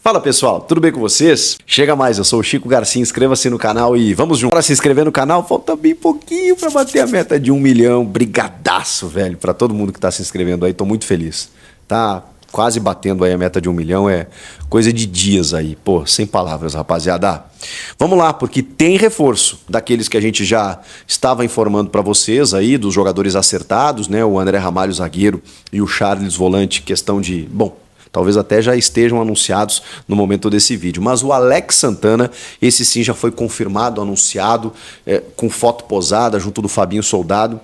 Fala pessoal, tudo bem com vocês? Chega mais, eu sou o Chico Garcia, inscreva-se no canal e vamos juntos. Para se inscrever no canal, falta bem pouquinho para bater a meta de 1 milhão. Brigadaço, velho, para todo mundo que tá se inscrevendo aí, tô muito feliz. Tá quase batendo aí a meta de 1 milhão, é coisa de dias aí. Pô, sem palavras, rapaziada. Vamos lá, porque tem reforço daqueles que a gente já estava informando para vocês aí, dos jogadores acertados, né? O André Ramalho, zagueiro, e o Charles, volante, questão de... Bom, talvez até já estejam anunciados no momento desse vídeo. Mas o Alex Santana, esse sim já foi confirmado, anunciado, com foto posada junto do Fabinho Soldado.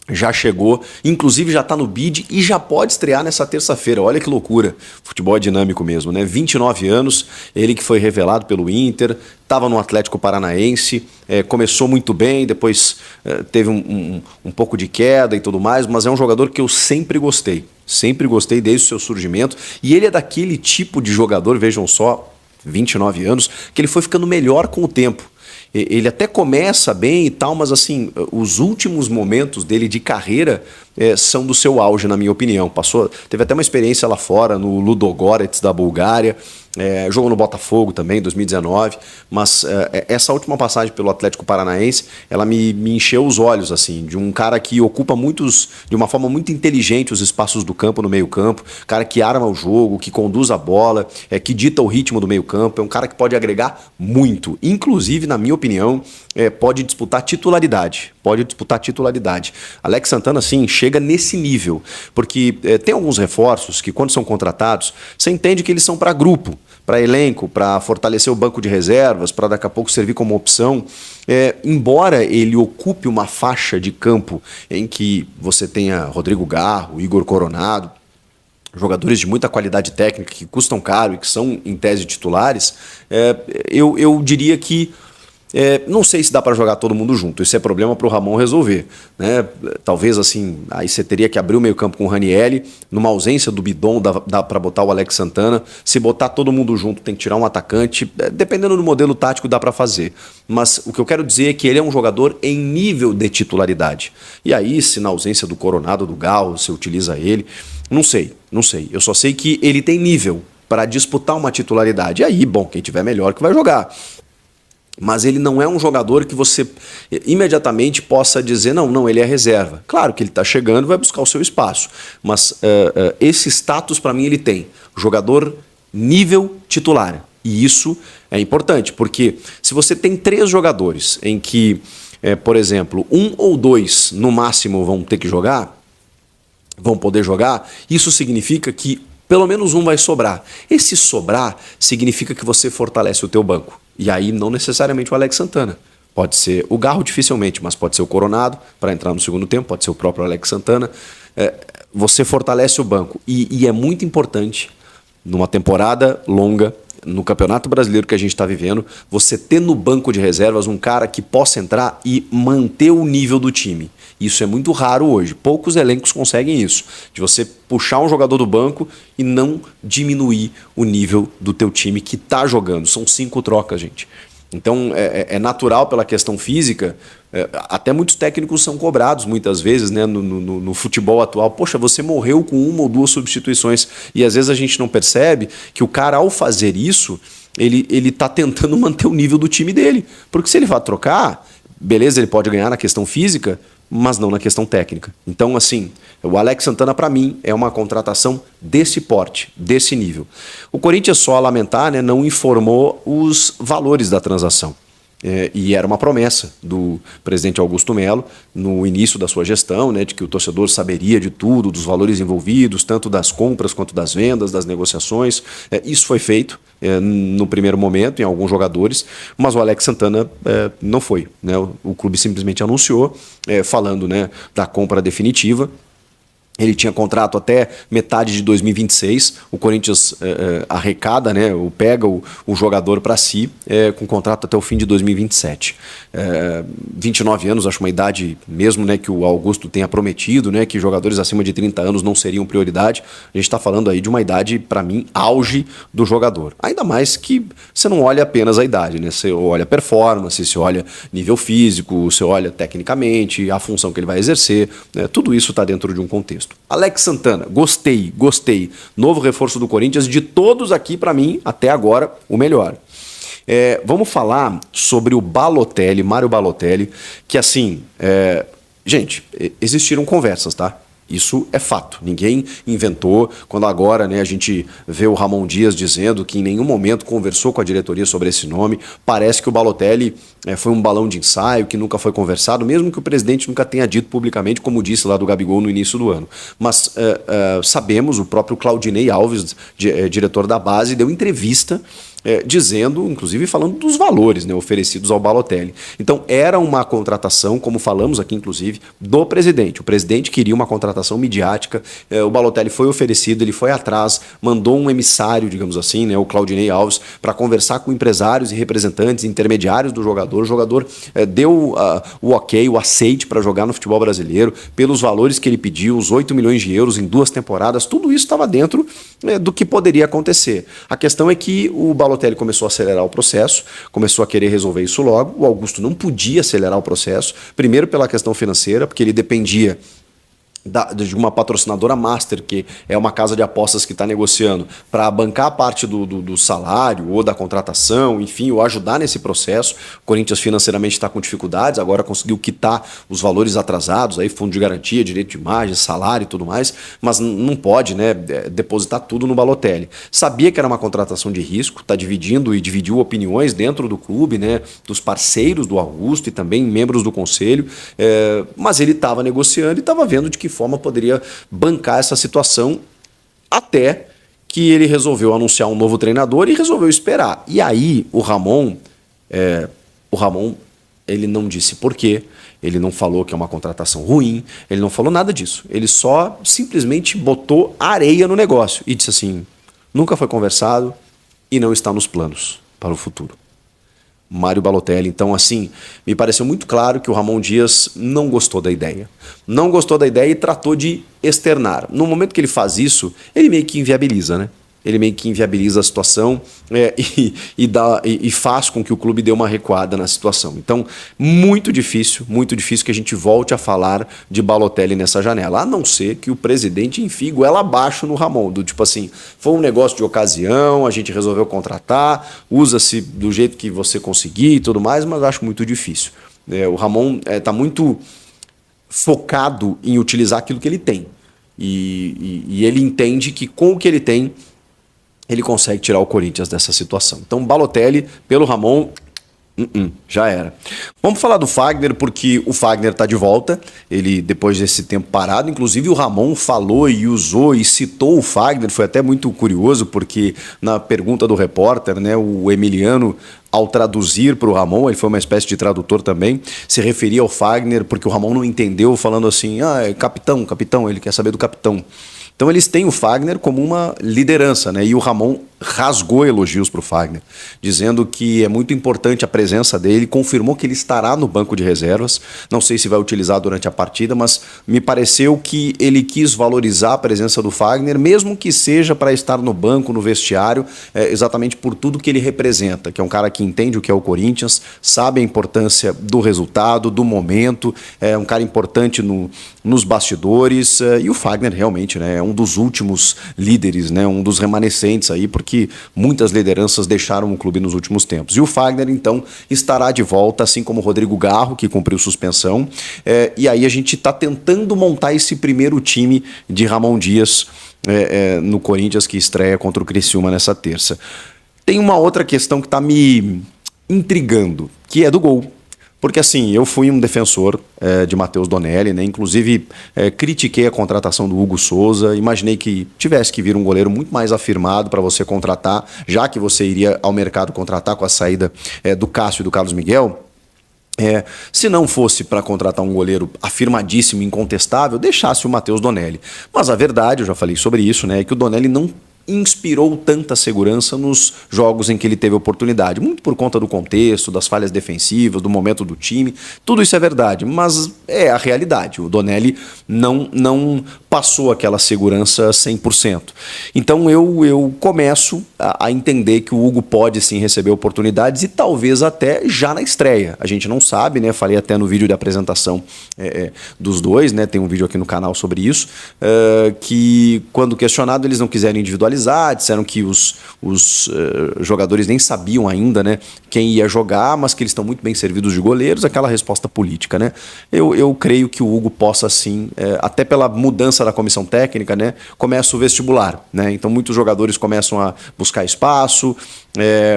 Já chegou, inclusive já está no bid e já pode estrear nessa terça-feira. Olha que loucura, futebol é dinâmico mesmo, né? 29 anos, ele que foi revelado pelo Inter, estava no Atlético Paranaense, começou muito bem, depois teve um pouco de queda e tudo mais, mas é um jogador que eu sempre gostei desde o seu surgimento, e ele é daquele tipo de jogador, vejam só, 29 anos, que ele foi ficando melhor com o tempo. Ele até começa bem e tal, mas assim, os últimos momentos dele de carreira são do seu auge, na minha opinião. Teve até uma experiência lá fora, no Ludogorets da Bulgária, jogou no Botafogo também, em 2019, mas essa última passagem pelo Atlético Paranaense, ela me encheu os olhos, assim, de um cara que ocupa de uma forma muito inteligente os espaços do campo no meio campo, cara que arma o jogo, que conduz a bola, que dita o ritmo do meio campo, é um cara que pode agregar muito, inclusive, na minha opinião, pode disputar titularidade. Alex Santana, sim, chega nesse nível, porque tem alguns reforços que, quando são contratados, você entende que eles são para grupo, para elenco, para fortalecer o banco de reservas, para daqui a pouco servir como opção. Embora ele ocupe uma faixa de campo em que você tenha Rodrigo Garro, Igor Coronado, jogadores de muita qualidade técnica que custam caro e que são, em tese, titulares, eu diria que não sei se dá para jogar todo mundo junto. Isso é problema para o Ramon resolver, né? Talvez assim, aí você teria que abrir o meio campo com o Ranieri. Numa ausência do Bidon, dá para botar o Alex Santana. Se botar todo mundo junto, tem que tirar um atacante. Dependendo do modelo tático, dá para fazer. Mas o que eu quero dizer é que ele é um jogador em nível de titularidade. E aí, se na ausência do Coronado, do Galo, você utiliza ele, não sei. Eu só sei que ele tem nível para disputar uma titularidade. E aí, bom, quem tiver melhor que vai jogar. Mas ele não é um jogador que você imediatamente possa dizer, não, ele é reserva. Claro que ele está chegando e vai buscar o seu espaço. Mas esse status, para mim, ele tem. Jogador nível titular. E isso é importante, porque se você tem 3 jogadores em que, por exemplo, 1 ou 2 no máximo vão poder jogar, isso significa que pelo menos um vai sobrar. Esse sobrar significa que você fortalece o teu banco. E aí não necessariamente o Alex Santana. Pode ser o Garro dificilmente, mas pode ser o Coronado para entrar no segundo tempo, pode ser o próprio Alex Santana. Você fortalece o banco. E é muito importante, numa temporada longa, no Campeonato Brasileiro que a gente está vivendo, você ter no banco de reservas um cara que possa entrar e manter o nível do time. Isso é muito raro hoje. Poucos elencos conseguem isso. De você puxar um jogador do banco e não diminuir o nível do teu time que está jogando. São 5 trocas, gente. Então é natural pela questão física. Até muitos técnicos são cobrados muitas vezes, né, no futebol atual. Poxa, você morreu com 1 ou 2 substituições. E às vezes a gente não percebe que o cara, ao fazer isso, ele está tentando manter o nível do time dele. Porque se ele vai trocar, beleza, ele pode ganhar na questão física, mas não na questão técnica. Então, assim, o Alex Santana, para mim, é uma contratação desse porte, desse nível. O Corinthians, só a lamentar, né, não informou os valores da transação. E era uma promessa do presidente Augusto Melo no início da sua gestão, né, de que o torcedor saberia de tudo, dos valores envolvidos, tanto das compras quanto das vendas, das negociações. Isso foi feito no primeiro momento em alguns jogadores, mas o Alex Santana não foi, né? O clube simplesmente anunciou, falando, né, da compra definitiva. Ele tinha contrato até metade de 2026. O Corinthians arrecada, né, pega o jogador para si, com contrato até o fim de 2027. 29 anos, acho uma idade mesmo, né, que o Augusto tenha prometido, né, que jogadores acima de 30 anos não seriam prioridade. A gente está falando aí de uma idade, para mim, auge do jogador. Ainda mais que você não olha apenas a idade, né? Você olha performance, você olha nível físico, você olha tecnicamente, a função que ele vai exercer, né? Tudo isso está dentro de um contexto. contexto. Alex Santana, gostei. Novo reforço do Corinthians, de todos aqui, para mim, até agora, o melhor. Vamos falar sobre o Balotelli, Mário Balotelli, que assim, gente, existiram conversas, tá? Isso é fato, ninguém inventou. Quando agora, né, a gente vê o Ramon Dias dizendo que em nenhum momento conversou com a diretoria sobre esse nome, parece que o Balotelli foi um balão de ensaio, que nunca foi conversado, mesmo que o presidente nunca tenha dito publicamente, como disse lá do Gabigol no início do ano. Mas sabemos, o próprio Claudinei Alves, diretor da base, deu entrevista dizendo, inclusive falando dos valores, né, oferecidos ao Balotelli. Então era uma contratação, como falamos aqui inclusive, do presidente. O presidente queria uma contratação midiática, o Balotelli foi oferecido, ele foi atrás, mandou um emissário, digamos assim, né, o Claudinei Alves, para conversar com empresários e representantes intermediários do jogador. O jogador deu o ok, o aceite para jogar no futebol brasileiro, pelos valores que ele pediu, os 8 milhões de euros em 2 temporadas, tudo isso estava dentro do que poderia acontecer. A questão é que o Balotelli começou a acelerar o processo, começou a querer resolver isso logo. O Augusto não podia acelerar o processo, primeiro pela questão financeira, porque ele dependia de uma patrocinadora master, que é uma casa de apostas que está negociando para bancar a parte do salário ou da contratação, enfim, ou ajudar nesse processo. O Corinthians financeiramente está com dificuldades, agora conseguiu quitar os valores atrasados, aí fundo de garantia, direito de imagem, salário e tudo mais, mas não pode, né, depositar tudo no Balotelli. Sabia que era uma contratação de risco, está dividindo e dividiu opiniões dentro do clube, né, dos parceiros do Augusto e também membros do conselho, mas ele estava negociando e estava vendo de que forma poderia bancar essa situação, até que ele resolveu anunciar um novo treinador e resolveu esperar. E aí o Ramon, ele não disse por quê, ele não falou que é uma contratação ruim, ele não falou nada disso. Ele só simplesmente botou areia no negócio e disse assim: nunca foi conversado e não está nos planos para o futuro. Mário Balotelli. Então, assim, me pareceu muito claro que o Ramon Dias não gostou da ideia. Não gostou da ideia e tratou de externar. No momento que ele faz isso, ele meio que inviabiliza, né? Ele meio que inviabiliza a situação e faz com que o clube dê uma recuada na situação. Então, muito difícil que a gente volte a falar de Balotelli nessa janela, a não ser que o presidente enfie goela abaixo no Ramon, do tipo assim, foi um negócio de ocasião, a gente resolveu contratar, usa-se do jeito que você conseguir e tudo mais, mas eu acho muito difícil. O Ramon está muito focado em utilizar aquilo que ele tem. E ele entende que com o que ele tem, ele consegue tirar o Corinthians dessa situação. Então, Balotelli, pelo Ramon, já era. Vamos falar do Fagner, porque o Fagner está de volta. Ele, depois desse tempo parado, inclusive o Ramon falou e usou e citou o Fagner. Foi até muito curioso, porque na pergunta do repórter, né, o Emiliano, ao traduzir para o Ramon, ele foi uma espécie de tradutor também, se referia ao Fagner, porque o Ramon não entendeu, falando assim, é capitão, ele quer saber do capitão. Então eles têm o Fagner como uma liderança, né? E o Ramon rasgou elogios para o Fagner, dizendo que é muito importante a presença dele, confirmou que ele estará no banco de reservas, não sei se vai utilizar durante a partida, mas me pareceu que ele quis valorizar a presença do Fagner, mesmo que seja para estar no banco, no vestiário, exatamente por tudo que ele representa, que é um cara que entende o que é o Corinthians, sabe a importância do resultado, do momento, é um cara importante nos bastidores, e o Fagner realmente, né, é um dos últimos líderes, né, um dos remanescentes aí, porque muitas lideranças deixaram o clube nos últimos tempos. E o Fagner, então, estará de volta, assim como o Rodrigo Garro, que cumpriu suspensão, e aí a gente está tentando montar esse primeiro time de Ramon Dias no Corinthians, que estreia contra o Criciúma nessa terça. Tem uma outra questão que está me intrigando, que é do gol. Porque assim, eu fui um defensor de Matheus Donelli, né? Inclusive critiquei a contratação do Hugo Souza, imaginei que tivesse que vir um goleiro muito mais afirmado para você contratar, já que você iria ao mercado contratar com a saída do Cássio e do Carlos Miguel. Se não fosse para contratar um goleiro afirmadíssimo, incontestável, deixasse o Matheus Donelli. Mas a verdade, eu já falei sobre isso, né, é que o Donelli não inspirou tanta segurança nos jogos em que ele teve oportunidade. Muito por conta do contexto, das falhas defensivas, do momento do time. Tudo isso é verdade, mas é a realidade. O Donelli não passou aquela segurança 100%. Então eu começo a entender que o Hugo pode sim receber oportunidades e talvez até já na estreia. A gente não sabe, né? Falei até no vídeo de apresentação dos dois, né? Tem um vídeo aqui no canal sobre isso, que quando questionado eles não quiseram individualizar, disseram que os jogadores nem sabiam ainda, né, quem ia jogar, mas que eles estão muito bem servidos de goleiros, aquela resposta política, né? Eu creio que o Hugo possa sim, até pela mudança da comissão técnica, né, começa o vestibular, né? Então muitos jogadores começam a buscar espaço,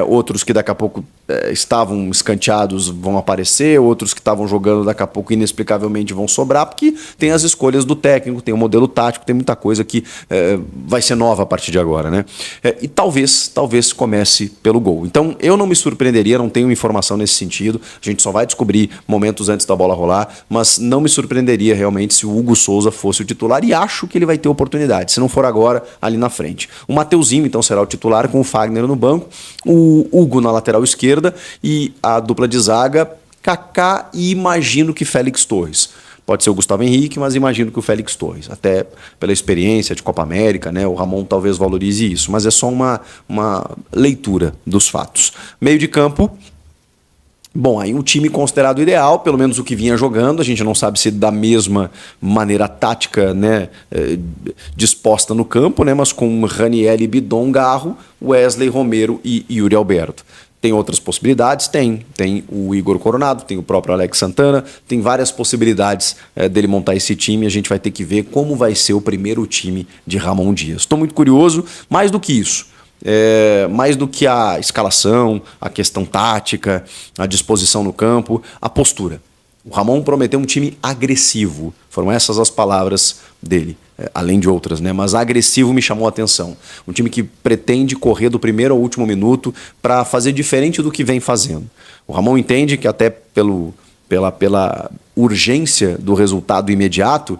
outros que daqui a pouco estavam escanteados vão aparecer, outros que estavam jogando daqui a pouco inexplicavelmente vão sobrar, porque tem as escolhas do técnico, tem o modelo tático, tem muita coisa que vai ser nova a partir de agora, né? E talvez comece pelo gol. Então eu não me surpreenderia, não tenho informação nesse sentido, a gente só vai descobrir momentos antes da bola rolar, mas não me surpreenderia realmente se o Hugo Souza fosse o titular, e acho que ele vai ter oportunidade, se não for agora, ali na frente. O Mateuzinho então será o titular, com o Fagner no banco, o Hugo na lateral esquerda e a dupla de zaga, Kaká e imagino que Félix Torres. Pode ser o Gustavo Henrique, mas imagino que o Félix Torres, até pela experiência de Copa América, né? O Ramon talvez valorize isso, mas é só uma leitura dos fatos. Meio de campo, bom, aí um time considerado ideal, pelo menos o que vinha jogando, a gente não sabe se da mesma maneira tática, né, disposta no campo, né, mas com Ranieri, Bidon, Garro, Wesley, Romero e Yuri Alberto. Tem outras possibilidades? Tem o Igor Coronado, tem o próprio Alex Santana, tem várias possibilidades dele montar esse time. A gente vai ter que ver como vai ser o primeiro time de Ramon Dias. Estou muito curioso, mais do que isso. Mais do que a escalação, a questão tática, a disposição no campo, a postura. O Ramon prometeu um time agressivo, foram essas as palavras dele, além de outras, né? Mas agressivo me chamou a atenção. Um time que pretende correr do primeiro ao último minuto para fazer diferente do que vem fazendo. O Ramon entende que até pela urgência do resultado imediato,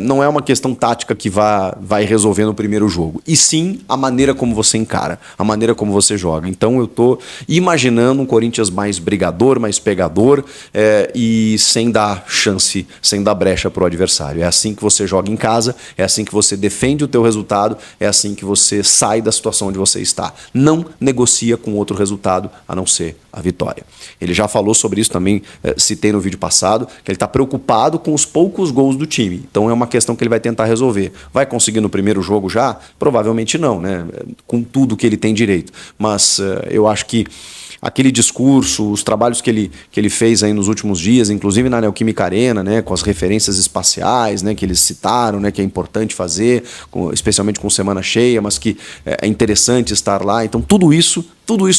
não é uma questão tática que vai resolver no primeiro jogo, e sim a maneira como você encara, a maneira como você joga. Então eu estou imaginando um Corinthians mais brigador, mais pegador, e sem dar chance, sem dar brecha para o adversário. É assim que você joga em casa, é assim que você defende o teu resultado, é assim que você sai da situação onde você está. Não negocia com outro resultado a não ser a vitória. Ele já falou sobre isso também, citei no vídeo passado, que ele está preocupado com os poucos gols do time. Então é uma questão que ele vai tentar resolver. Vai conseguir no primeiro jogo já? Provavelmente não, né? Com tudo que ele tem direito. Mas eu acho que aquele discurso, os trabalhos que ele fez aí nos últimos dias, inclusive na Neoquímica Arena, né, com as referências espaciais, né, que eles citaram, né, que é importante fazer, especialmente com semana cheia, mas que é interessante estar lá. Então tudo isso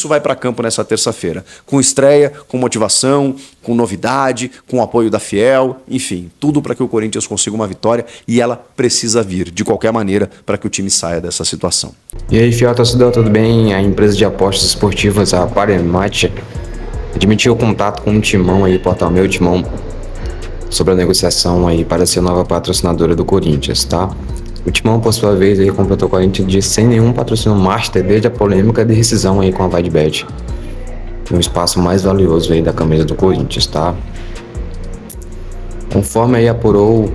vai para campo nessa terça-feira, com estreia, com motivação, com novidade, com apoio da Fiel, enfim, tudo para que o Corinthians consiga uma vitória, e ela precisa vir de qualquer maneira para que o time saia dessa situação. E aí, fiel torcedor, tudo bem? A empresa de apostas esportivas, a Parimatch, admitiu contato com um timão aí, Portal Meu Timão, sobre a negociação aí para ser nova patrocinadora do Corinthians, tá? O Timão, por sua vez, aí completou o Corinthians de sem nenhum patrocínio master desde a polêmica de rescisão aí com a VideBet, um espaço mais valioso aí da camisa do Corinthians, tá? Conforme aí apurou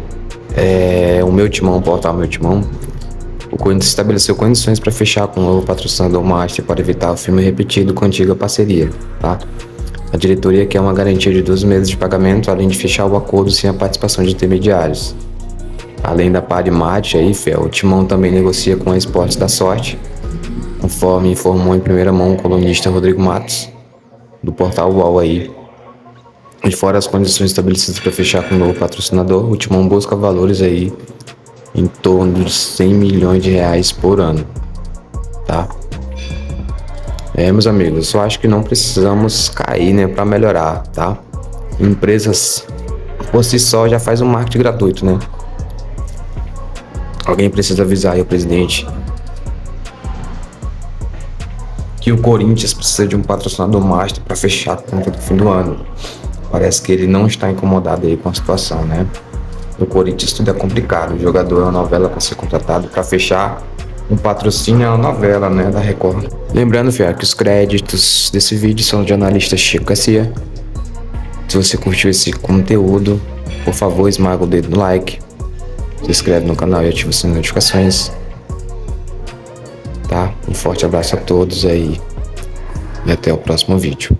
o Meu Timão, o Portal Meu Timão, o Corinthians estabeleceu condições para fechar com o novo patrocinador master para evitar o filme repetido com a antiga parceria, tá? A diretoria quer uma garantia de 12 meses de pagamento, além de fechar o acordo sem a participação de intermediários. Além da Parimatch, o Timão também negocia com a Esportes da Sorte, conforme informou em primeira mão o colunista Rodrigo Matos, do portal UOL aí. E fora as condições estabelecidas para fechar com o novo patrocinador, o Timão busca valores aí em torno de 100 milhões de reais por ano, tá? Meus amigos, eu só acho que não precisamos cair, né, para melhorar, tá? Empresas por si só já faz um marketing gratuito, né? Alguém precisa avisar aí o presidente que o Corinthians precisa de um patrocinador master para fechar a conta do fim do ano. Parece que ele não está incomodado aí com a situação, né? No Corinthians tudo é complicado, o jogador é uma novela para ser contratado para fechar um patrocínio a uma novela, né, da Record. Lembrando, fiel, que os créditos desse vídeo são de jornalista Chico Garcia. Se você curtiu esse conteúdo, por favor, esmaga o dedo no like, se inscreve no canal e ativa as notificações. Tá? Um forte abraço a todos aí e até o próximo vídeo.